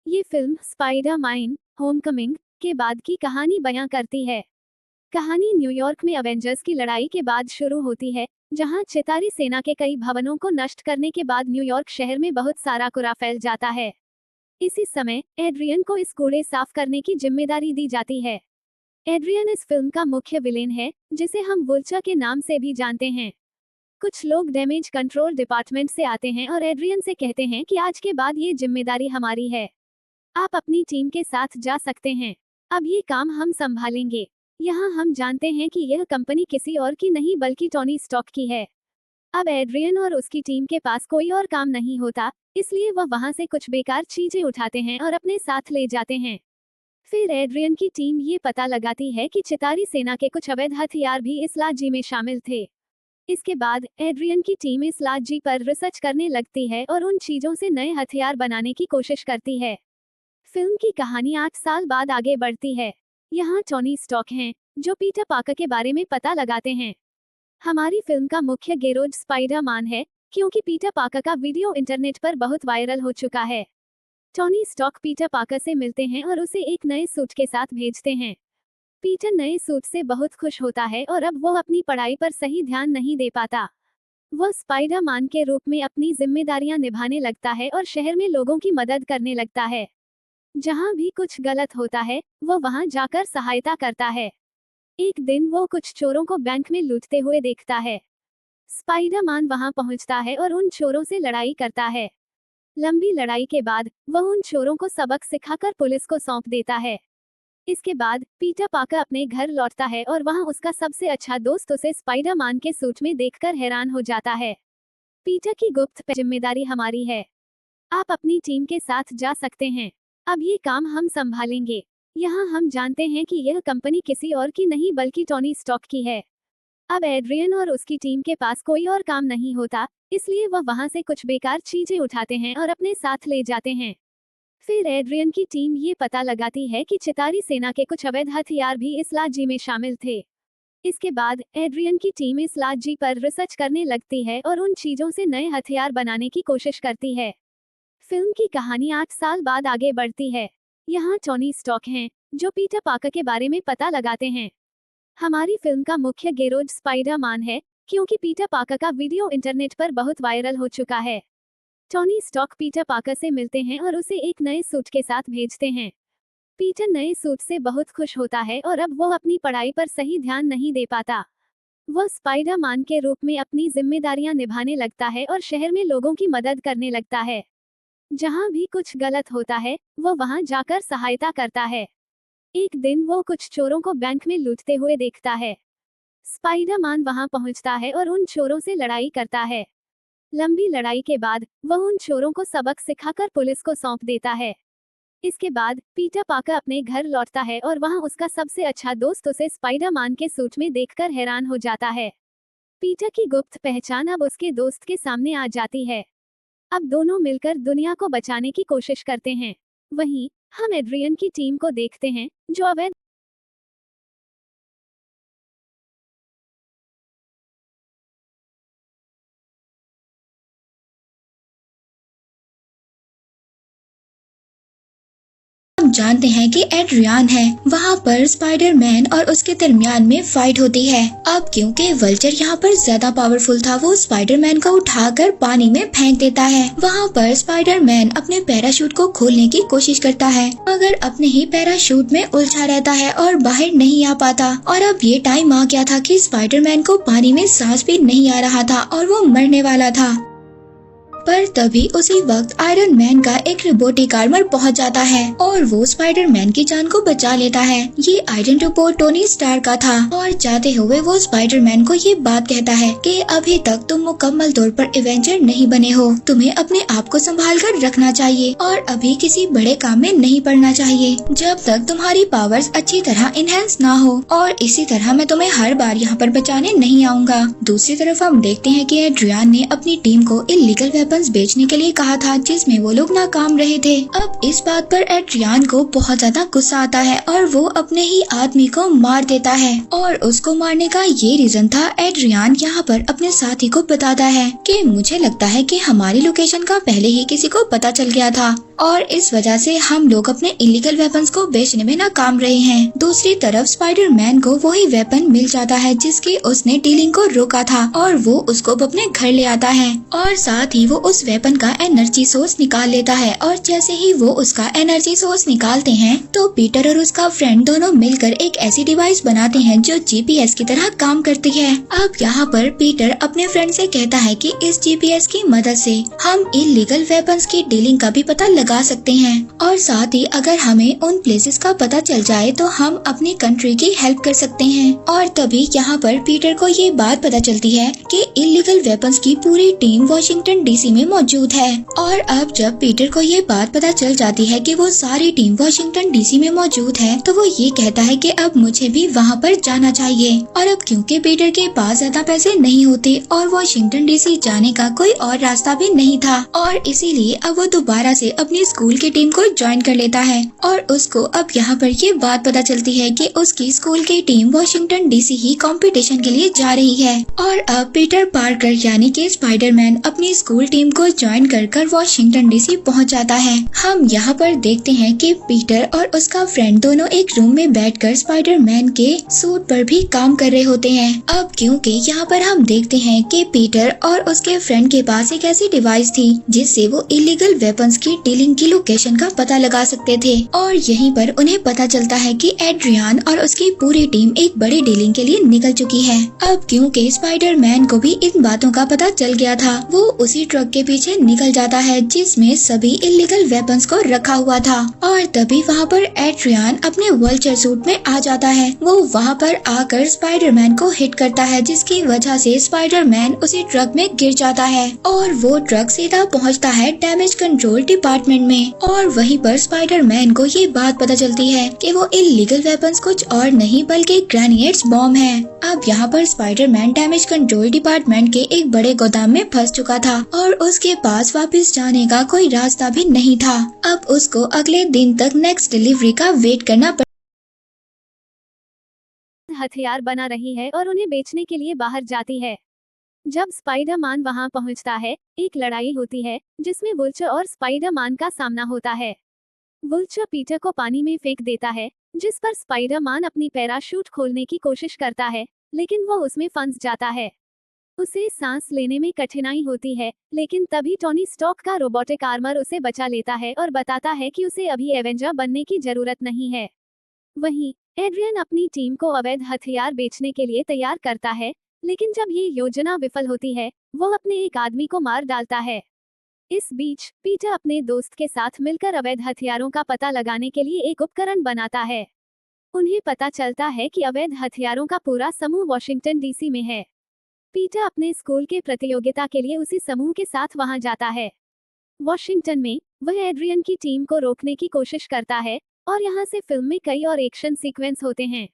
ये film Spider-Man Homecoming के बाद की कहानी बयां करती है। कहानी न्यूयॉर्क में अवेंजर्स की लड़ाई के बाद शुरू होती है, जहां चितारी सेना के कई भवनों को नष्ट करने के बाद न्यूयॉर्क शहर में बहुत सारा कूड़ा फैल जाता है। इसी समय एड्रियन को इस कूड़े साफ करने की जिम्मेदारी दी जाती है। एड्रियन इस फिल्म का मुख्य विलेन है, जिसे हम वुल्चा के नाम से भी जानते हैं। कुछ लोग डैमेज कंट्रोल डिपार्टमेंट से आते हैं और एड्रियन से कहते हैं कि आज के बाद ये जिम्मेदारी हमारी है, आप अपनी टीम के साथ जा सकते हैं, अब ये काम हम संभालेंगे। यहाँ हम जानते हैं कि यह कंपनी किसी और की नहीं बल्कि टोनी स्टार्क की है। अब एड्रियन और उसकी टीम के पास कोई और काम नहीं होता, इसलिए वह वहाँ से कुछ बेकार चीजें उठाते हैं और अपने साथ ले जाते हैं। फिर एड्रियन की टीम ये पता लगाती है कि चितारी सेना के कुछ अवैध हथियार भी इस लाजी में शामिल थे। इसके बाद एड्रियन की टीम इस लाजी पर रिसर्च करने लगती है और उन चीजों से नए हथियार बनाने की कोशिश करती है। फिल्म की कहानी 8 साल बाद आगे बढ़ती है। यहाँ टोनी स्टार्क हैं, जो पीटर पार्कर के बारे में पता लगाते हैं। हमारी फिल्म का मुख्य गेरोज स्पाइडर-मैन है, क्योंकि पीटर पार्कर का वीडियो इंटरनेट पर बहुत वायरल हो चुका है। टोनी स्टार्क पीटर पार्कर से मिलते हैं और उसे एक नए सूट के साथ भेजते हैं। पीटर नए सूट से बहुत खुश होता है और अब वो अपनी पढ़ाई पर सही ध्यान नहीं दे पाता। वह स्पाइडर-मैन के रूप में अपनी जिम्मेदारियां निभाने लगता है और शहर में लोगों की मदद करने लगता है। जहां भी कुछ गलत होता है, वो वहां जाकर सहायता करता है। एक दिन वो कुछ चोरों को बैंक में लूटते हुए देखता है। स्पाइडर-मैन वहां पहुंचता है और उन चोरों से लड़ाई करता है। लंबी लड़ाई के बाद वह उन चोरों को सबक सिखाकर पुलिस को सौंप देता है। इसके बाद पीटर पार्कर अपने घर लौटता है और वहां उसका सबसे अच्छा दोस्त उसे स्पाइडर-मैन के सूट में देखकर हैरान हो जाता है। पीटर की गुप्त जिम्मेदारी हमारी है, आप अपनी टीम के साथ जा सकते हैं, अब ये काम हम संभालेंगे। यहाँ हम जानते हैं कि यह कंपनी किसी और की नहीं बल्कि टोनी स्टार्क की है। अब एड्रियन और उसकी टीम के पास कोई और काम नहीं होता, इसलिए वह वहां से कुछ बेकार चीजें उठाते हैं और अपने साथ ले जाते हैं। फिर एड्रियन की टीम ये पता लगाती है कि चितारी सेना के कुछ अवैध हथियार भी इस लाजी में शामिल थे। इसके बाद एड्रियन की टीम इस लाजी पर रिसर्च करने लगती है और उन चीजों से नए हथियार बनाने की कोशिश करती है। फिल्म की कहानी 8 साल बाद आगे बढ़ती है। यहाँ टोनी स्टार्क हैं, जो पीटर पार्कर के बारे में पता लगाते हैं। हमारी फिल्म का मुख्य गेरोज स्पाइडर-मैन है, क्योंकि पीटर पार्कर का वीडियो इंटरनेट पर बहुत वायरल हो चुका है। टोनी स्टार्क पीटर पार्कर से मिलते हैं और उसे एक नए सूट के साथ भेजते हैं। पीटर नए सूट से बहुत खुश होता है और अब वो अपनी पढ़ाई पर सही ध्यान नहीं दे पाता। वह स्पाइडर-मैन के रूप में अपनी जिम्मेदारियां निभाने लगता है और शहर में लोगों की मदद करने लगता है। जहां भी कुछ गलत होता है, वो वहां जाकर सहायता करता है। एक दिन वो कुछ चोरों को बैंक में लूटते हुए देखता है। स्पाइडर-मैन वहां पहुंचता है और उन चोरों से लड़ाई करता है। लंबी लड़ाई के बाद वह उन चोरों को सबक सिखाकर पुलिस को सौंप देता है। इसके बाद पीटर पार्कर अपने घर लौटता है और वहां उसका सबसे अच्छा दोस्त उसे स्पाइडर-मैन के सूट में देखकर हैरान हो जाता है। पीटर की गुप्त पहचान अब उसके दोस्त के सामने आ जाती है। अब दोनों मिलकर दुनिया को बचाने की कोशिश करते हैं। वहीं हम एड्रियन की टीम को देखते हैं, जो अवैध हम जानते हैं कि एड्रियन है। वहाँ पर स्पाइडरमैन और उसके दरमियान में फाइट होती है। अब क्योंकि वल्चर यहाँ पर ज्यादा पावरफुल था, वो स्पाइडरमैन को उठाकर पानी में फेंक देता है। वहाँ पर स्पाइडरमैन अपने पैराशूट को खोलने की कोशिश करता है, मगर अपने ही पैराशूट में उलझा रहता है और बाहर नहीं आ पाता। और अब ये टाइम आ गया था कि स्पाइडरमैन को पानी में सांस भी नहीं आ रहा था और वो मरने वाला था। पर तभी उसी वक्त आयरन मैन का एक रोबोटिक आर्मर पहुंच जाता है और वो स्पाइडरमैन की जान को बचा लेता है। ये आयरन रोबोट टोनी स्टार्क का था और जाते हुए वो स्पाइडरमैन को ये बात कहता है कि अभी तक तुम मुकम्मल तौर पर एवेंजर नहीं बने हो, तुम्हें अपने आप को संभाल कर रखना चाहिए और अभी किसी बड़े काम में नहीं पड़ना चाहिए जब तक तुम्हारी पावर्स अच्छी तरह इनहेंस ना हो, और इसी तरह मैं तुम्हें हर बार यहाँ पर बचाने नहीं आऊँगा। दूसरी तरफ हम देखते हैं कि एड्रियन ने अपनी टीम को इल्लीगल वेपन्स बेचने के लिए कहा था, जिसमें वो लोग नाकाम रहे थे। अब इस बात पर एड्रियन को बहुत ज्यादा गुस्सा आता है और वो अपने ही आदमी को मार देता है। और उसको मारने का ये रीजन था, एड्रियन यहाँ पर अपने साथी को बताता है कि मुझे लगता है कि हमारी लोकेशन का पहले ही किसी को पता चल गया था और इस वजह से हम लोग अपने इलीगल वेपन्स को बेचने में नाकाम रहे हैं। दूसरी तरफ स्पाइडरमैन को वही वेपन मिल जाता है जिसकी उसने डीलिंग को रोका था और वो उसको अपने घर ले आता है और साथ ही वो उस वेपन का एनर्जी सोर्स निकाल लेता है। और जैसे ही वो उसका एनर्जी सोर्स निकालते हैं तो पीटर और उसका फ्रेंड दोनों मिलकर एक ऐसी डिवाइस बनाते हैं जो जीपीएस की तरह काम करती है। अब यहाँ पर पीटर अपने फ्रेंड से कहता है कि इस जीपीएस की मदद से हम इलीगल वेपन्स की डीलिंग का भी पता लगा सकते हैं और साथ ही अगर हमें उन प्लेसेस का पता चल जाए तो हम अपनी कंट्री की हेल्प कर सकते हैं। और तभी यहाँ पर पीटर को ये बात पता चलती है कि इलीगल वेपन्स की पूरी टीम वॉशिंगटन डीसी में मौजूद है। और अब जब पीटर को ये बात पता चल जाती है कि वो सारी टीम वॉशिंगटन डीसी में मौजूद है तो वो ये कहता है कि अब मुझे भी वहाँ पर जाना चाहिए। और अब क्योंकि पीटर के पास ज्यादा पैसे नहीं होते और वॉशिंगटन डीसी जाने का कोई और रास्ता भी नहीं था और इसीलिए अब वो दोबारा से अपनी स्कूल की टीम को ज्वाइन कर लेता है। और उसको अब यहाँ पर ये बात पता चलती है कि उसकी स्कूल की टीम वॉशिंगटन डीसी ही कंपटीशन के लिए जा रही है। और अब पीटर पार्कर यानी कि स्पाइडरमैन अपनी स्कूल टीम को ज्वाइन कर वॉशिंगटन डीसी पहुँच जाता है। हम यहाँ पर देखते हैं कि पीटर और उसका फ्रेंड दोनों एक रूम में बैठकर स्पाइडरमैन के सूट पर भी काम कर रहे होते हैं। अब क्योंकि यहाँ पर हम देखते हैं कि पीटर और उसके फ्रेंड के पास एक ऐसी डिवाइस थी जिससे वो इलीगल वेपन्स की डीलिंग की लोकेशन का पता लगा सकते थे और यहीं पर उन्हें पता चलता है कि एड्रियन और उसकी पूरी टीम एक बड़ी डीलिंग के लिए निकल चुकी है। अब क्योंकि स्पाइडरमैन को भी इन बातों का पता चल गया था वो उसी ट्रक के पीछे निकल जाता है जिसमें सभी इलीगल वेपन्स को रखा हुआ था। और तभी वहाँ पर एड्रियन अपने वल्चर सूट में आ जाता है। वो वहाँ पर आकर स्पाइडरमैन को हिट करता है जिसकी वजह से स्पाइडरमैन उसी ट्रक में गिर जाता है और वो ट्रक सीधा पहुँचता है डैमेज कंट्रोल डिपार्टमेंट में। और वहीं पर स्पाइडरमैन को ये बात पता चलती है कि वो इलीगल वेपन्स कुछ और नहीं बल्कि ग्रेनेड्स बॉम्ब है। अब यहाँ पर स्पाइडरमैन डैमेज कंट्रोल डिपार्टमेंट के एक बड़े गोदाम में फंस चुका था और उसके पास वापस जाने का कोई रास्ता भी नहीं था। अब उसको अगले दिन तक नेक्स्ट डिलीवरी का वेट करना हथियार बना रही है और उन्हें बेचने के लिए बाहर जाती है। जब स्पाइडरमैन वहां पहुंचता है एक लड़ाई होती है जिसमें वुल्चर और स्पाइडरमैन का सामना होता है। वुल्चर पीटर को पानी में फेंक देता है जिस पर स्पाइडरमैन अपनी पैराशूट खोलने की कोशिश करता है लेकिन वो उसमें फंस जाता है। उसे सांस लेने में कठिनाई होती है लेकिन तभी टोनी स्टार्क का रोबोटिक आर्मर उसे बचा लेता है और बताता है कि उसे अभी एवेंजर बनने की जरूरत नहीं है। वहीं एड्रियन अपनी टीम को अवैध हथियार बेचने के लिए तैयार करता है लेकिन जब ये योजना विफल होती है वो अपने एक आदमी को मार डालता है। इस बीच पीटर अपने दोस्त के साथ मिलकर अवैध हथियारों का पता लगाने के लिए एक उपकरण बनाता है। उन्हें पता चलता है कि अवैध हथियारों का पूरा समूह वॉशिंगटन डीसी में है। पीटर अपने स्कूल के प्रतियोगिता के लिए उसी समूह के साथ वहां जाता है। वॉशिंगटन में वह एड्रियन की टीम को रोकने की कोशिश करता है और यहाँ से फिल्म में कई और एक्शन सीक्वेंस होते हैं।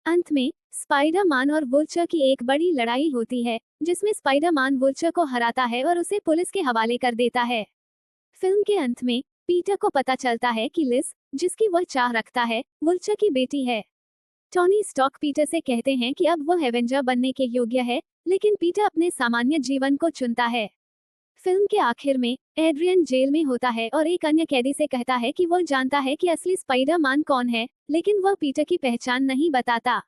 अंत में स्पाइडरमैन और वुल्चर की एक बड़ी लड़ाई होती है जिसमें स्पाइडरमैन वुल्चर को हराता है और उसे पुलिस के हवाले कर देता है। फिल्म के अंत में पीटर को पता चलता है कि लिज, जिसकी वह चाह रखता है, वुल्चर की बेटी है। टोनी स्टार्क पीटर से कहते हैं कि अब वह एवेंजर बनने के योग्य है लेकिन पीटर अपने सामान्य जीवन को चुनता है। फिल्म के आखिर में एड्रियन जेल में होता है और एक अन्य कैदी से कहता है कि वो जानता है कि असली स्पाइडरमैन कौन है लेकिन वह पीटर की पहचान नहीं बताता।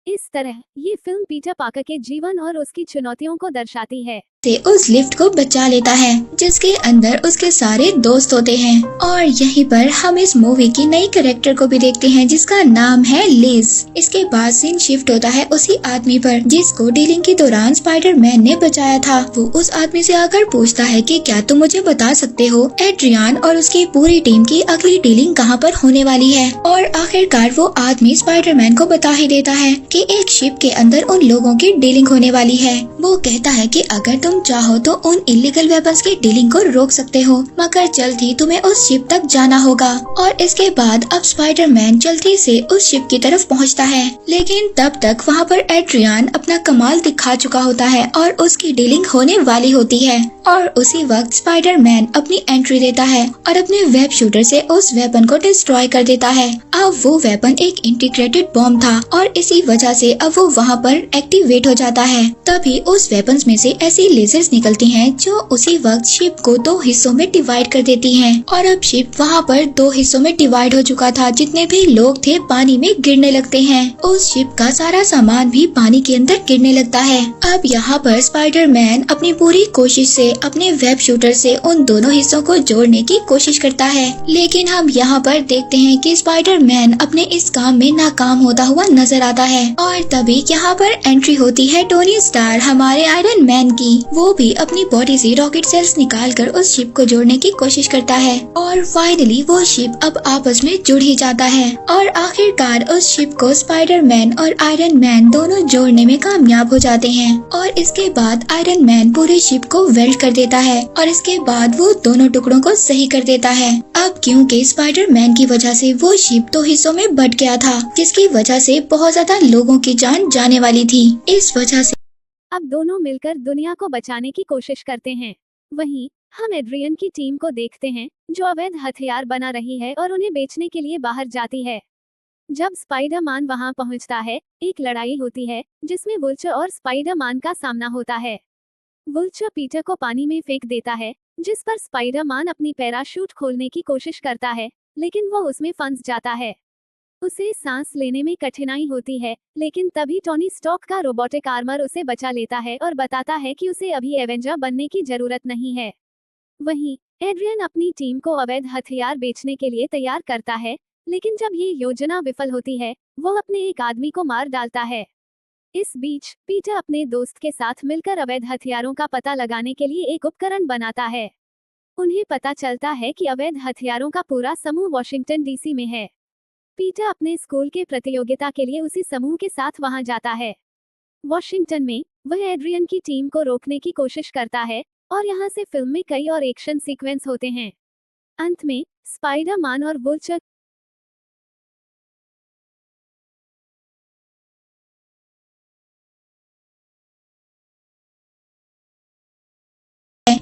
इस तरह ये फिल्म पीटर पार्कर के जीवन और उसकी चुनौतियों को दर्शाती है। से उस लिफ्ट को बचा लेता है जिसके अंदर उसके सारे दोस्त होते हैं और यहीं पर हम इस मूवी की नई कैरेक्टर को भी देखते हैं जिसका नाम है लिज। इसके बाद सीन शिफ्ट होता है उसी आदमी पर जिसको डीलिंग के दौरान स्पाइडरमैन ने बचाया था। वो उस आदमी से आकर पूछता है कि क्या तुम मुझे बता सकते हो एड्रियन और उसकी पूरी टीम की अगली डीलिंग कहाँ पर होने वाली है। और आखिरकार वो आदमी स्पाइडरमैन को बता ही देता है कि एक शिप के अंदर उन लोगों की डीलिंग होने वाली है। वो कहता है कि अगर तुम चाहो तो उन इलीगल वेपन्स की डीलिंग को रोक सकते हो मगर जल्दी तुम्हें उस शिप तक जाना होगा। और इसके बाद अब स्पाइडरमैन जल्दी से उस शिप की तरफ पहुंचता है लेकिन तब तक वहां पर एड्रियन अपना कमाल दिखा चुका होता है और उसकी डीलिंग होने वाली होती है। और उसी वक्त स्पाइडरमैन अपनी एंट्री देता है और अपने वेब शूटर से उस वेपन को डिस्ट्रॉय कर देता है। अब वो वेपन एक इंटीग्रेटेड बॉम्ब था और इसी वजह से अब वो वहाँ पर एक्टिवेट हो जाता है। तभी उस वेपन्स में से ऐसी लेजर्स निकलती हैं जो उसी वक्त शिप को 2 हिस्सों में डिवाइड कर देती हैं और अब शिप वहाँ पर 2 हिस्सों में डिवाइड हो चुका था। जितने भी लोग थे पानी में गिरने लगते हैं। उस शिप का सारा सामान भी पानी के अंदर गिरने लगता है। अब यहाँ पर स्पाइडरमैन अपनी पूरी कोशिश से अपने वेब शूटर से उन दोनों हिस्सों को जोड़ने की कोशिश करता है, लेकिन हम यहाँ पर देखते हैं कि स्पाइडरमैन अपने इस काम में नाकाम होता हुआ नजर आता है। और तभी यहाँ पर एंट्री होती है टोनी स्टार हमारे आयरन मैन की। वो भी अपनी बॉडी से रॉकेट सेल्स निकालकर उस शिप को जोड़ने की कोशिश करता है और फाइनली वो शिप अब आपस में जुड़ ही जाता है और आखिरकार उस शिप को स्पाइडरमैन और आयरन मैन दोनों जोड़ने में कामयाब हो जाते हैं। और इसके बाद आयरन मैन पूरे शिप को वेल्ड कर देता है और इसके बाद वो दोनों टुकड़ों को सही कर देता है। अब क्योंकि स्पाइडरमैन की वजह से वो शिप 2 हिस्सों में बट गया था, जिसकी वजह से बहुत ज्यादा लोगों की जान जाने वाली थी। इस वजह से अब दोनों मिलकर दुनिया को बचाने की कोशिश करते हैं। वहीं हम एड्रियन की टीम को देखते हैं जो अवैध हथियार बना रही है और उन्हें बेचने के लिए बाहर जाती है। जब स्पाइडरमैन वहां पहुंचता है, एक लड़ाई होती है जिसमें वुल्चर और स्पाइडरमैन का सामना होता है। वुल्चर पीटर को पानी में फेंक देता है, जिस पर स्पाइडरमैन अपनी पैराशूट खोलने की कोशिश करता है, लेकिन वो उसमें फंस जाता है। उसे सांस लेने में कठिनाई होती है, लेकिन तभी टोनी स्टार्क का रोबोटिक आर्मर उसे बचा लेता है और बताता है कि उसे अभी एवेंजर बनने की जरूरत नहीं है। वहीं एड्रियन अपनी टीम को अवैध हथियार बेचने के लिए तैयार करता है, लेकिन जब ये योजना विफल होती है, वो अपने एक आदमी को मार डालता है। इस बीच पीटर अपने दोस्त के साथ मिलकर अवैध हथियारों का पता लगाने के लिए एक उपकरण बनाता है। उन्हें पता चलता है कि अवैध हथियारों का पूरा समूह वॉशिंगटन डीसी में है। पीटर अपने स्कूल के प्रतियोगिता के लिए उसी समूह के साथ वहां जाता है। वॉशिंगटन में वह एड्रियन की टीम को रोकने की कोशिश करता है और यहाँ से फिल्म में कई और एक्शन सीक्वेंस होते हैं। अंत में स्पाइडरमैन और वुल्चर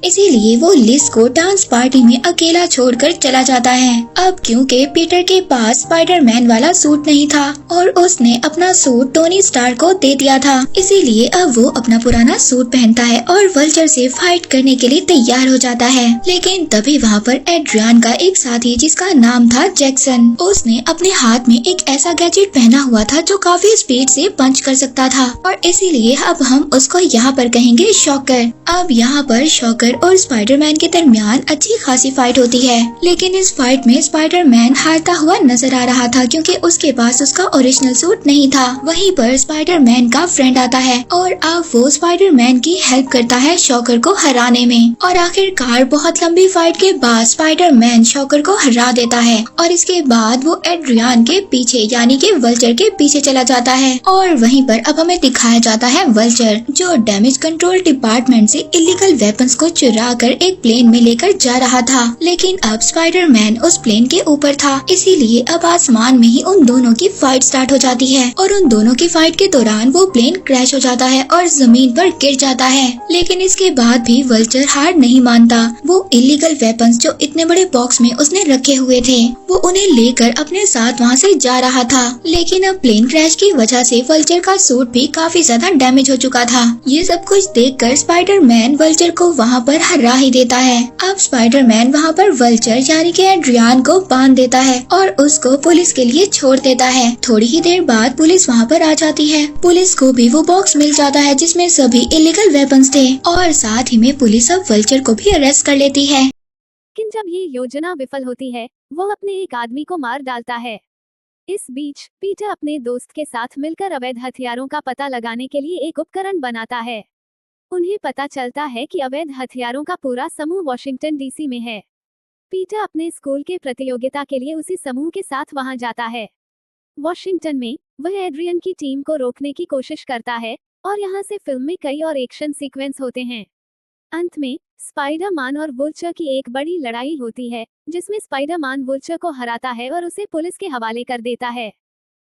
इसीलिए वो लिस को डांस पार्टी में अकेला छोड़कर चला जाता है। अब क्योंकि पीटर के पास स्पाइडरमैन वाला सूट नहीं था और उसने अपना सूट टोनी स्टार को दे दिया था, इसीलिए अब वो अपना पुराना सूट पहनता है और वल्चर से फाइट करने के लिए तैयार हो जाता है। लेकिन तभी वहाँ पर एड्रियन का एक साथी जिसका नाम था जैक्सन, उसने अपने हाथ में एक ऐसा गैजेट पहना हुआ था जो काफी स्पीड से पंच कर सकता था और इसीलिए अब हम उसको यहाँ पर कहेंगे शॉकर। अब यहाँ पर शॉकर और स्पाइडरमैन के दरमियान अच्छी खासी फाइट होती है, लेकिन इस फाइट में स्पाइडरमैन हारता हुआ नजर आ रहा था क्योंकि उसके पास उसका ओरिजिनल सूट नहीं था। वहीं पर स्पाइडरमैन का फ्रेंड आता है और अब वो स्पाइडरमैन की हेल्प करता है शॉकर को हराने में और आखिरकार बहुत लंबी फाइट के बाद स्पाइडरमैन शॉकर को हरा देता है और इसके बाद वो एड्रियन के पीछे यानी कि वल्चर के पीछे चला जाता है और वहीं पर अब हमें दिखाया जाता है वल्चर जो डैमेज कंट्रोल डिपार्टमेंट से इलीगल वेपन्स को चुरा कर एक प्लेन में लेकर जा रहा था। लेकिन अब स्पाइडरमैन उस प्लेन के ऊपर था, इसीलिए अब आसमान में ही उन दोनों की फाइट स्टार्ट हो जाती है और उन दोनों की फाइट के दौरान वो प्लेन क्रैश हो जाता है और जमीन पर गिर जाता है। लेकिन इसके बाद भी वल्चर हार नहीं मानता। वो इलीगल वेपन्स जो इतने बड़े बॉक्स में उसने रखे हुए थे वो उन्हें लेकर अपने साथ वहाँ से जा रहा था। लेकिन अब प्लेन क्रैश की वजह से वल्चर का सूट भी काफी ज्यादा डैमेज हो चुका था। ये सब कुछ देखकर स्पाइडरमैन वल्चर को वहाँ पर हरा ही देता है। अब स्पाइडरमैन वहाँ पर वल्चर यानी कि एड्रियन को बांध देता है और उसको पुलिस के लिए छोड़ देता है। थोड़ी ही देर बाद पुलिस वहाँ पर आ जाती है। पुलिस को भी वो बॉक्स मिल जाता है जिसमें सभी इलीगल वेपन्स थे और साथ ही में पुलिस अब वल्चर को भी अरेस्ट कर लेती है। लेकिन जब ये योजना विफल होती है, वो अपने एक आदमी को मार डालता है। इस बीच पीटर अपने दोस्त के साथ मिलकर अवैध हथियारों का पता लगाने के लिए एक उपकरण बनाता है। उन्हें पता चलता है कि अवैध हथियारों का पूरा समूह वॉशिंगटन डीसी में है। पीटर अपने स्कूल के प्रतियोगिता के लिए उसी समूह के साथ वहां जाता है। वॉशिंगटन में वह एड्रियन की टीम को रोकने की कोशिश करता है और यहाँ से फिल्म में कई और एक्शन सीक्वेंस होते हैं। अंत में स्पाइडरमैन और वुल्चर की एक बड़ी लड़ाई होती है जिसमें स्पाइडरमैन वुल्चर को हराता है और उसे पुलिस के हवाले कर देता है।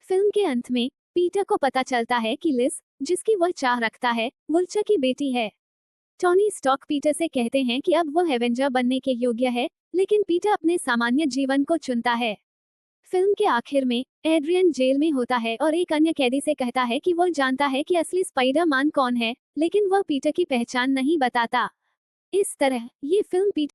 फिल्म के अंत में पीटर को पता चलता है कि लिस, जिसकी वह चाह रखता है, वुल्चर की बेटी है। टोनी स्टार्क पीटर से कहते हैं कि अब वह एवेंजर बनने के योग्य है, लेकिन पीटर अपने सामान्य जीवन को चुनता है। फिल्म के आखिर में एड्रियन जेल में होता है और एक अन्य कैदी से कहता है कि वो जानता है कि असली स्पाइडर-मैन कौन है, लेकिन वह पीटर की पहचान नहीं बताता। इस तरह ये फिल्म पीटर